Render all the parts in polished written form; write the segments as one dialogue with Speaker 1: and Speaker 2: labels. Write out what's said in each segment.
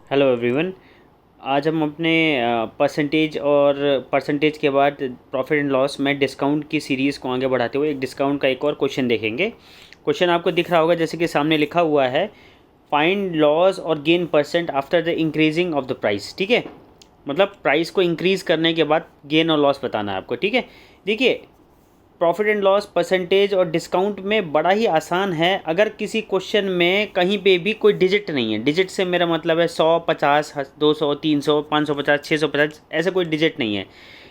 Speaker 1: Hello everyone. आज हम अपने परसेंटेज और परसेंटेज के बाद प्रॉफिट एंड लॉस में डिस्काउंट की सीरीज़ को आगे बढ़ाते हुए एक डिस्काउंट का एक और क्वेश्चन देखेंगे। क्वेश्चन आपको दिख रहा होगा जैसे कि सामने लिखा हुआ है, फाइंड लॉस और gain percent after the increasing of the price. ठीक है, मतलब प्राइस को इंक्रीज़ करने के बाद गेन और लॉस बताना है आपको। ठीक है, देखिए प्रॉफिट एंड लॉस परसेंटेज और डिस्काउंट में बड़ा ही आसान है। अगर किसी क्वेश्चन में कहीं पे भी कोई डिजिट नहीं है, डिजिट से मेरा मतलब है 100, 50, 200, 300, 550, 650, ऐसे कोई डिजिट नहीं है।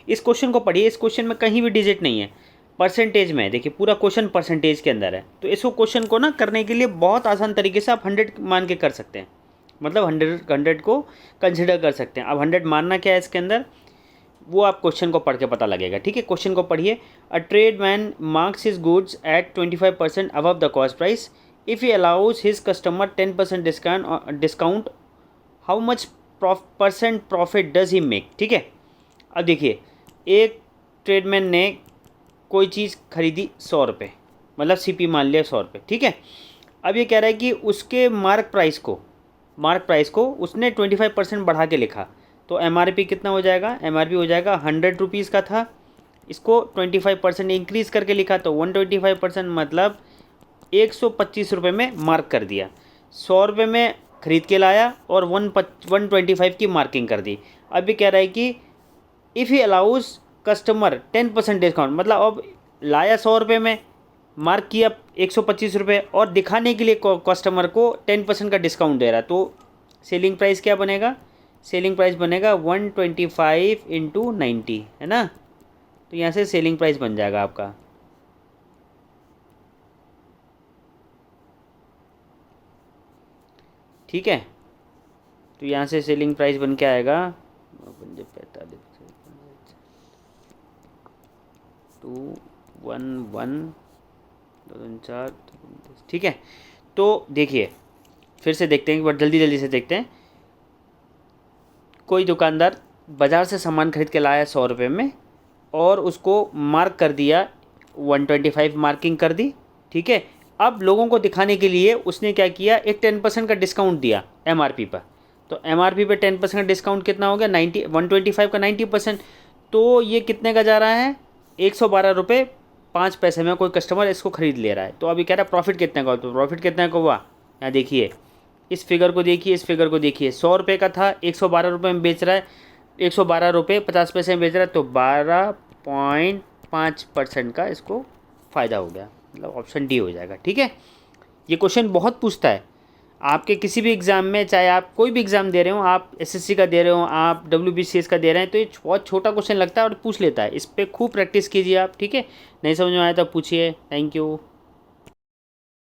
Speaker 1: इस क्वेश्चन को पढ़िए, इस क्वेश्चन में कहीं भी डिजिट नहीं है। परसेंटेज में देखिए, पूरा क्वेश्चन परसेंटेज के अंदर है, तो इसको क्वेश्चन को ना करने के लिए बहुत आसान तरीके से आप 100 मान के कर सकते हैं। मतलब 100 को कंसिडर कर सकते हैं। अब 100 मानना क्या है इसके अंदर, वो आप क्वेश्चन को पढ़ के पता लगेगा। ठीक है, क्वेश्चन को पढ़िए। अ trade man marks his goods at 25% above the cost price. If he allows his customer 10% discount, how much percent profit does he make. ठीक है, अब देखिए, एक ट्रेडमैन ने कोई चीज़ खरीदी 100 रुपये, मतलब सीपी मान लिया 100 रुपये। ठीक है, अब ये कह रहा है कि उसके मार्क प्राइस को उसने 25% बढ़ा के लिखा, तो एमआरपी कितना हो जाएगा, एमआरपी हो जाएगा 100 रुपीज़ का था, इसको 25% इंक्रीज़ करके लिखा तो 125%, मतलब 125 रुपये में मार्क कर दिया। 100 रुपये में ख़रीद के लाया और 125 की मार्किंग कर दी। अब ये कह रहा है कि if he allows customer 10% discount, मतलब अब लाया 100 रुपये में, मार्क किया 125 रुपये और दिखाने के लिए कस्टमर को 10% का डिस्काउंट दे रहा है, तो सेलिंग प्राइस क्या बनेगा, सेलिंग प्राइस बनेगा 125 इंटू 90, है ना। तो यहाँ से सेलिंग प्राइस बन जाएगा आपका। ठीक है, तो यहाँ से सेलिंग प्राइस बन के आएगा 211, 4। ठीक है, तो देखिए फिर से देखते हैं, एक बार जल्दी जल्दी से देखते हैं। कोई दुकानदार बाज़ार से सामान खरीद के लाया 100 रुपये में और उसको मार्क कर दिया 125, मार्किंग कर दी। ठीक है, अब लोगों को दिखाने के लिए उसने क्या किया, एक 10% का डिस्काउंट दिया एमआरपी पर। तो एमआरपी पे 10% का डिस्काउंट कितना हो गया, 125 का 90%। तो ये कितने का जा रहा है, 112 रुपये 5 पैसे में कोई कस्टमर इसको ख़रीद ले रहा है। तो अभी कह रहा है प्रॉफिट कितने का, तो प्रॉफिट कितने का हुआ, यहाँ देखिए, इस फिगर को देखिए, इस फिगर को देखिए, 100 रुपये का था, 112 रुपये में बेच रहा है, 112 रुपये 50 पैसे में बेच रहा है, तो 12.5% का इसको फ़ायदा हो गया, मतलब ऑप्शन डी हो जाएगा। ठीक है, ये क्वेश्चन बहुत पूछता है आपके किसी भी एग्ज़ाम में, चाहे आप कोई भी एग्ज़ाम दे रहे हो, आप एसएससी का दे रहे हो, आप डब्ल्यूबीसीएस का दे रहे हैं, तो ये बहुत छोटा क्वेश्चन लगता है और पूछ लेता है। इस पर खूब प्रैक्टिस कीजिए आप। ठीक है, नहीं समझ में आया तो पूछिए। Thank you.